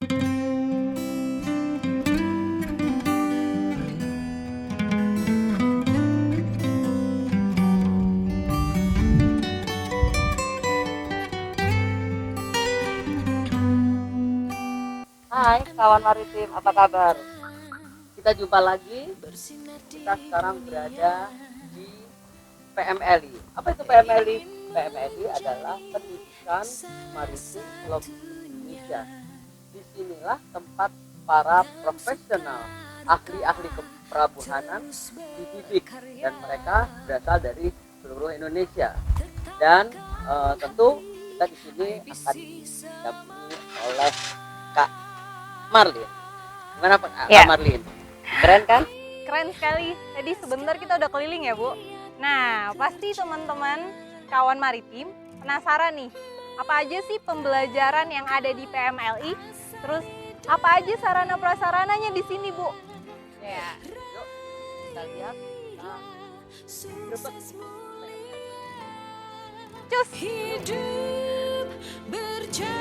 Hai kawan maritim, apa kabar? Kita jumpa lagi. Kita sekarang berada di PMLI. Apa itu PMLI? PMLI adalah Pendidikan Maritim Logistik Indonesia. Disinilah tempat para profesional, ahli-ahli kepelabuhanan dididik, dan mereka berasal dari seluruh Indonesia. Dan tentu kita di sini akan didampingi oleh Kak Marlin. Gimana Kak Ya. Marlin? Keren kan? Keren sekali. Tadi sebentar kita udah keliling ya, Bu. Nah, pasti teman-teman kawan maritim penasaran nih, apa aja sih pembelajaran yang ada di PMLI? Terus apa aja sarana prasarananya di sini, Bu? Ya. Yuk kita lihat. Cus. Hidup berjalan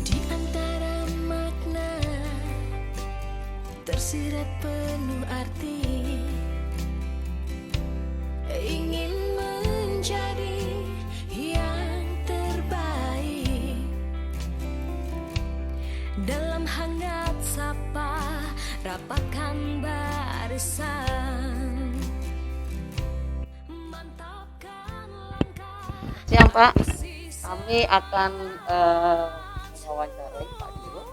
di antara makna tersirat penuh arti, ingin menjadi yang terbaik dalam hangat sapa rapatkan barisan, mantapkan langkah. Siang Pak, kami akan mewawancarai Pak Dirut.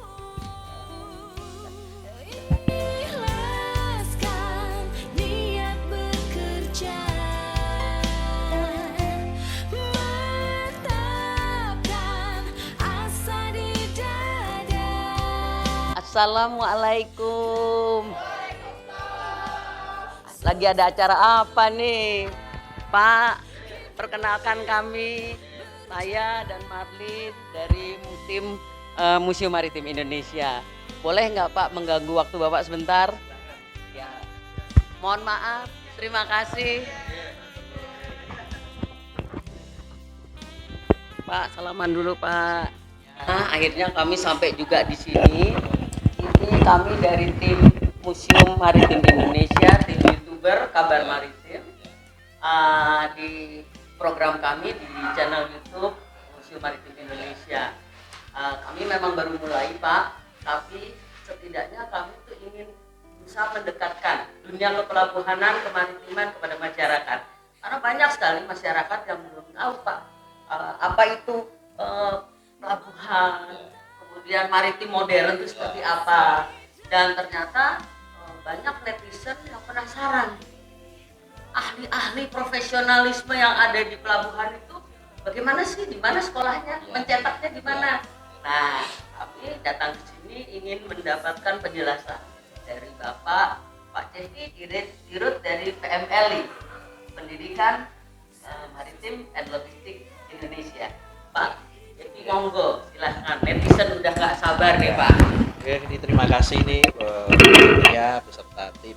Ikhlaskan niat bekerja, mantapkan asa di dada. Assalamualaikum. Lagi ada acara apa nih Pak? Perkenalkan kami, saya dan Marlin dari Museum Maritim Indonesia. Boleh nggak Pak mengganggu waktu Bapak sebentar? Ya. Mohon maaf, terima kasih. Pak, salaman dulu Pak. Nah, akhirnya kami sampai juga di sini. Ini kami dari tim Museum Maritim Indonesia, tim YouTuber Kabar Maritim. Di program kami di channel YouTube Museum Maritim Indonesia. Kami memang baru mulai Pak, tapi setidaknya kami tuh ingin bisa mendekatkan dunia kepelabuhanan, kemaritiman kepada masyarakat. Karena banyak sekali masyarakat yang belum tahu Pak, apa itu pelabuhan, kemudian maritim modern itu seperti apa. Dan ternyata banyak netizen yang penasaran, ahli-ahli profesionalisme yang ada di pelabuhan itu bagaimana sih, di mana sekolahnya, mencetaknya di mana. Nah, kami datang ke sini ingin mendapatkan penjelasan dari Bapak Pak Cepi Dirut dari PMLI, Pendidikan Maritim and Logistik Indonesia. Pak Cepi, monggo silahkan, netizen udah nggak sabar nih Pak. Oke, ini terima kasih nih ya beserta tim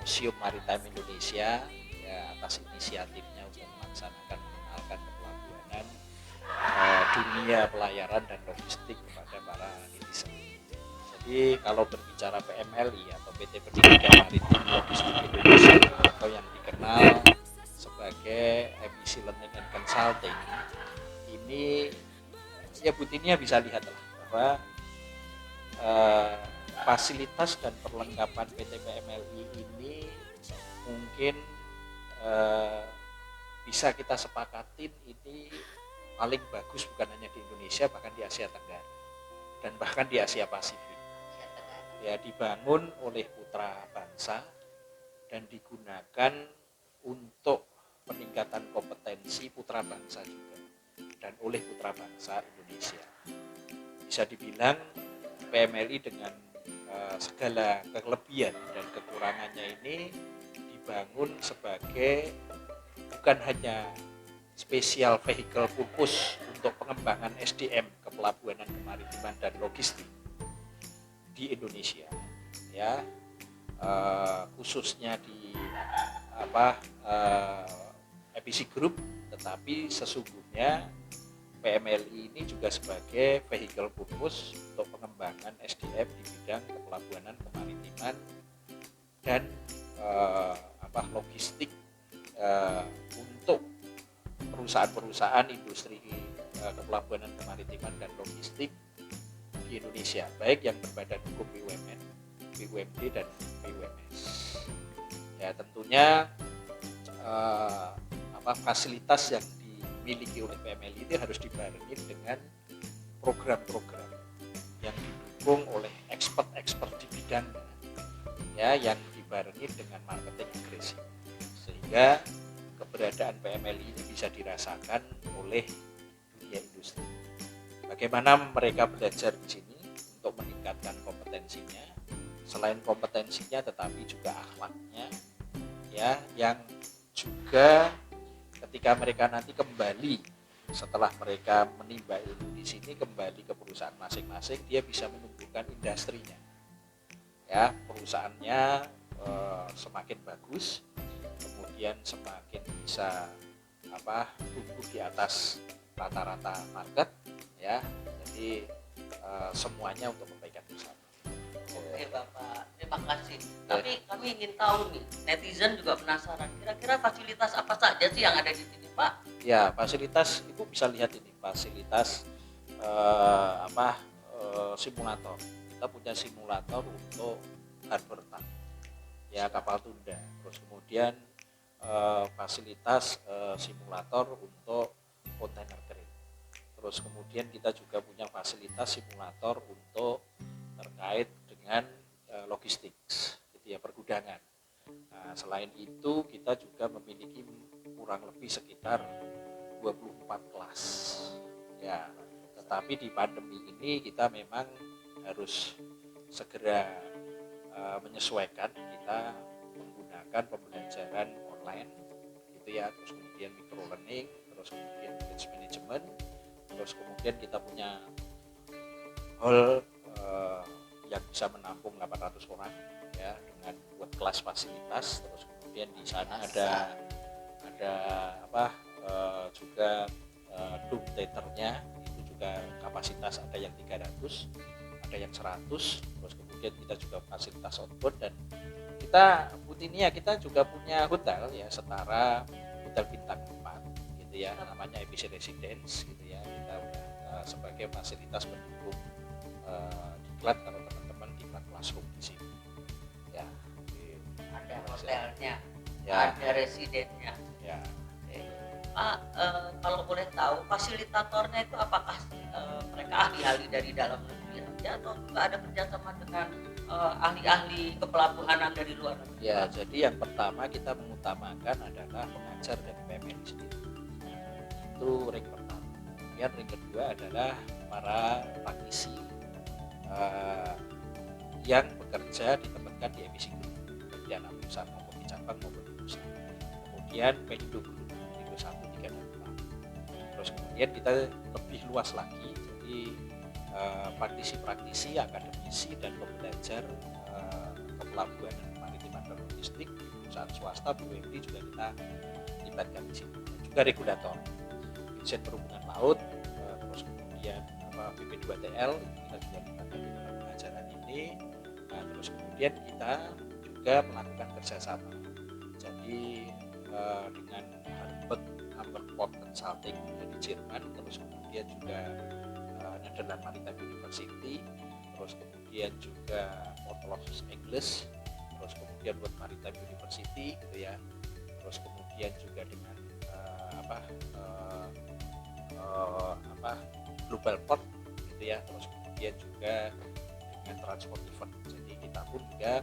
Museum Maritime Indonesia ya, atas inisiatifnya untuk melaksanakan mengenalkan kepelabuhanan dunia pelayaran dan logistik kepada para netizen. Jadi kalau berbicara PMLI atau PT Pendidikan Maritim Logistik Indonesia atau yang dikenal sebagai MIC Learning and Consulting, ini ya Bu Tinia bisa lihatlah bahwa fasilitas dan perlengkapan PT PMLI ini mungkin bisa kita sepakatin ini paling bagus bukan hanya di Indonesia, bahkan di Asia Tenggara dan bahkan di Asia Pasifik. Ya, dibangun oleh putra bangsa dan digunakan untuk peningkatan kompetensi putra bangsa juga dan oleh putra bangsa Indonesia. Bisa dibilang PMLI dengan segala kelebihan dan kekurangannya ini dibangun sebagai bukan hanya special vehicle purpose untuk pengembangan SDM kepelabuhanan kemaritiman dan logistik di Indonesia ya, khususnya di apa EPC Group, tetapi sesungguhnya PMLI ini juga sebagai vehicle purpose untuk pengembangan SDM di bidang kepelabuhanan, kemaritiman, dan logistik untuk perusahaan-perusahaan industri kepelabuhanan, kemaritiman, dan logistik di Indonesia, baik yang berbadan hukum BUMN, BUMD, dan BUMS. Ya, tentunya fasilitas yang dimiliki oleh PMLI itu harus dibarengi dengan program-program yang didukung oleh expert-expert di bidangnya, ya, yang dibarengi dengan marketing agresif, sehingga keberadaan PMLI ini bisa dirasakan oleh dunia industri. Bagaimana mereka belajar di sini untuk meningkatkan kompetensinya, selain kompetensinya tetapi juga akhlaknya, ya, yang juga ketika mereka nanti kembali setelah mereka menimba ilmu di sini kembali ke perusahaan masing-masing, dia bisa menumbuhkan industrinya, ya, perusahaannya semakin bagus, kemudian semakin bisa tumbuh di atas rata-rata market, ya. Jadi semuanya untuk kebaikan bersama. Oke Bapak, terima kasih. Tapi kami ingin tahu nih, netizen juga penasaran, kira-kira fasilitas apa saja sih yang ada di sini Pak? Ya, fasilitas Ibu bisa lihat ini, fasilitas simulator. Kita punya simulator untuk harbor tank, ya, kapal tunda. Terus kemudian fasilitas simulator untuk kontainer crane. Terus kemudian kita juga punya fasilitas simulator untuk terkait dengan logistik, gitu ya, pergudangan. Nah, selain itu kita juga memiliki kurang lebih sekitar 24 kelas, ya. Tetapi di pandemi ini kita memang harus segera menyesuaikan, kita menggunakan pembelajaran online, gitu ya. Terus kemudian micro learning, terus kemudian knowledge management, terus kemudian kita punya hall yang bisa menampung 800 orang, ya, dengan buat kelas fasilitas. Terus kemudian di sana ada juga dome theaternya, itu juga kapasitas ada yang 300, ada yang 100. Terus kemudian kita juga fasilitas outbound, dan kita juga punya hotel, ya, setara hotel bintang 4, gitu ya, namanya EPC Residence, gitu ya. Kita sebagai fasilitas pendukung diklat, kalau teman-teman diklat classroom di sini, ya. Ada hotelnya, Ya. ada residennya. Ya. Pak, kalau boleh tahu fasilitatornya itu apakah mereka ahli-ahli dari dalam negeri aja atau juga ada kerjasama dengan ahli-ahli kepelabuhanan dari luar negeri? Ya, jadi yang pertama kita mengutamakan adalah pengajar dari PMLI sendiri. Itu ring pertama. Kemudian ring kedua adalah para praktisi yang bekerja ditempatkan di EPC Group, di anak perusahaan maupun di cabang maupun di pusat. Kemudian Pelindo Group, Pelindo 1, 3, dan 4. Terus kemudian kita lebih luas lagi, jadi praktisi-praktisi, akademisi, dan pembelajar kepelabuhanan, kemaritiman, dan logistik di perusahaan swasta, BUMD juga kita libatkan di sini. Juga regulator, Dirjen Perhubungan Laut, terus kemudian BP2TL, kita juga libatkan di dalam pengajaran ini. Nah, terus kemudian kita juga melakukan kerjasama. Jadi dengan Humboldt Consulting dari Jerman, terus kemudian juga Netherlands Maritime University, terus kemudian juga Orthodox English, terus kemudian World Maritime University, gitu ya. Terus kemudian juga dengan Global Port, gitu ya. Terus kemudian juga dengan Transport Event. Jadi kita pun juga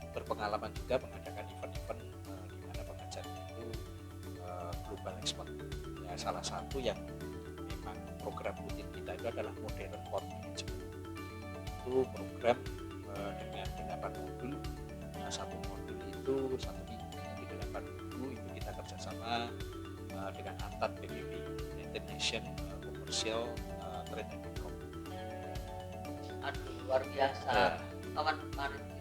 berpengalaman juga mengadakan event-event di mana pengajarnya itu global expert. Ya, salah satu yang memang program rutin kita itu adalah Modern Port Management. Itu program dengan 8 modul. Nah, satu modul itu 1 minggu. Jadi 8 minggu itu kita kerjasama dengan ANTAD PBB, United Nations Commercial Trade and Development. Aduh, luar biasa. Ya. Kawan maritim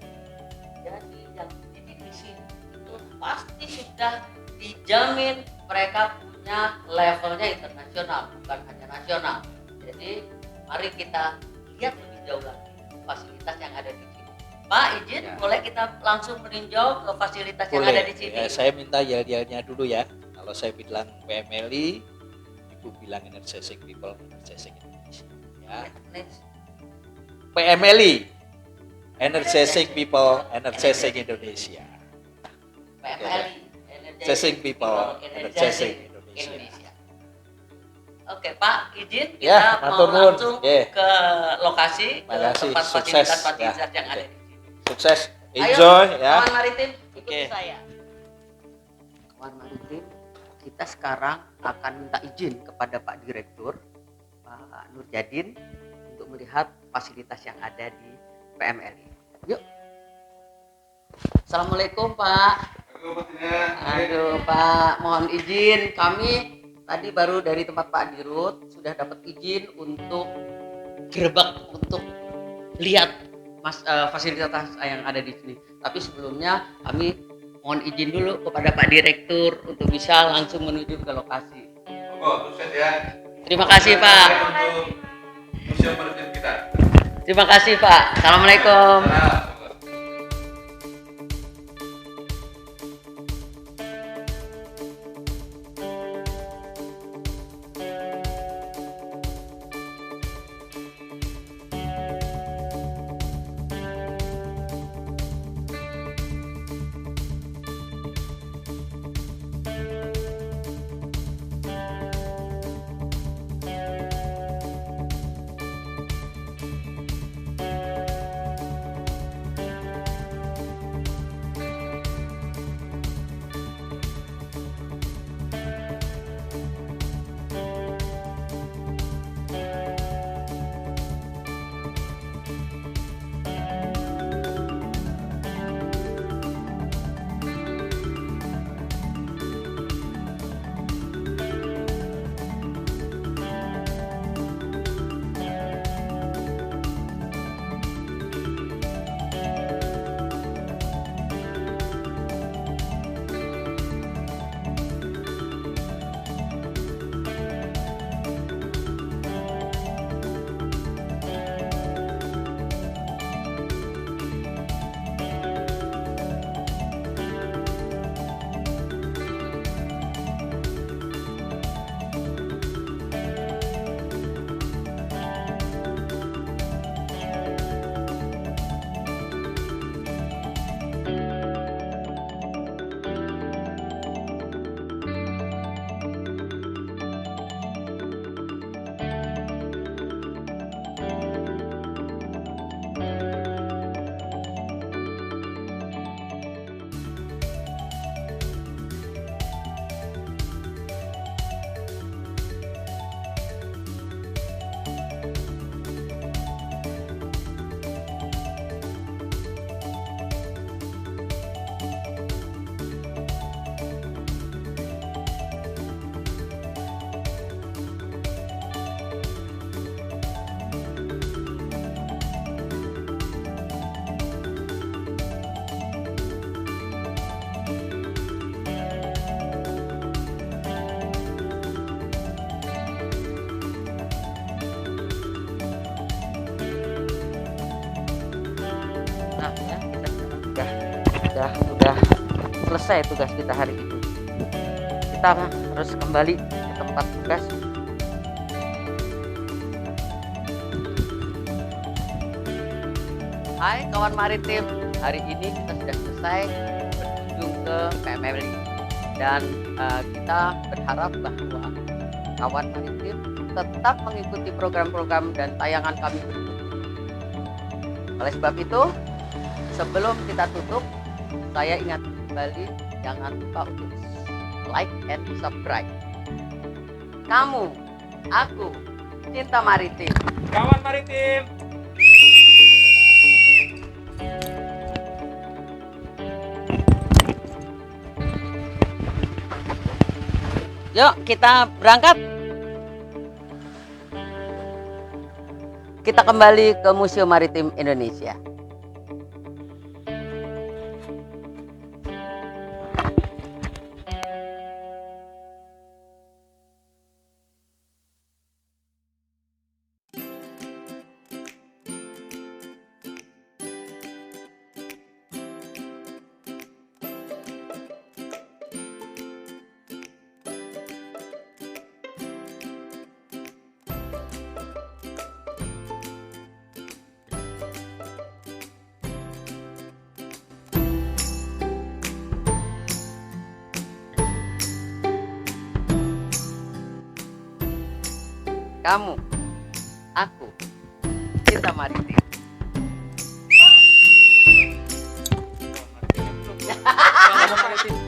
sudah dijamin mereka punya levelnya internasional, bukan hanya nasional. Jadi mari kita lihat lebih jauh lagi fasilitas yang ada di sini. Pak, izin Ya. boleh kita langsung meninjau ke fasilitas yang ada di sini? Ya, saya minta yel-yelnya dulu ya. Kalau saya bilang PMLI, Ibu bilang Energizing People, Energizing Indonesia. Ya. Next. PMLI, Energizing People, Energizing Indonesia. PMLI, Energizing People, Energizing Indonesia. Oke Pak, izin Ya, kita mau matur nuwun. langsung Oke. ke lokasi, ke Makasih, tempat sukses. fasilitas-fasilitas Ya, yang ada oke. di sini. Sukses, Ayo, enjoy ya. kawan maritim, ikuti Oke. saya. Kawan maritim, kita sekarang akan minta izin kepada Pak Direktur, Pak Nurjadin, untuk melihat fasilitas yang ada di PMLI. Yuk. Assalamualaikum Pak. Aduh Pak, mohon izin, kami tadi baru dari tempat Pak Dirut sudah dapat izin untuk gerbek untuk lihat fasilitas yang ada di sini. Tapi sebelumnya kami mohon izin dulu kepada Pak Direktur untuk bisa langsung menuju ke lokasi. Sukses ya. Terima kasih Pak. Untuk museum maritim kita. Terima kasih Pak. Assalamualaikum. Salam. Nah, ya, kita sudah selesai tugas kita hari ini. Kita harus kembali ke tempat tugas. Hai kawan maritim, hari ini kita sudah selesai berkunjung ke PMLI dan kita berharap bahwa kawan maritim tetap mengikuti program-program dan tayangan kami berikutnya. Oleh sebab itu, sebelum kita tutup, saya ingat kembali jangan lupa untuk like and subscribe. Kamu, aku, cinta maritim. Kawan maritim. Yuk kita berangkat. Kita kembali ke Museum Maritim Indonesia. kamu, aku, kita maritim. Ngomong maritim.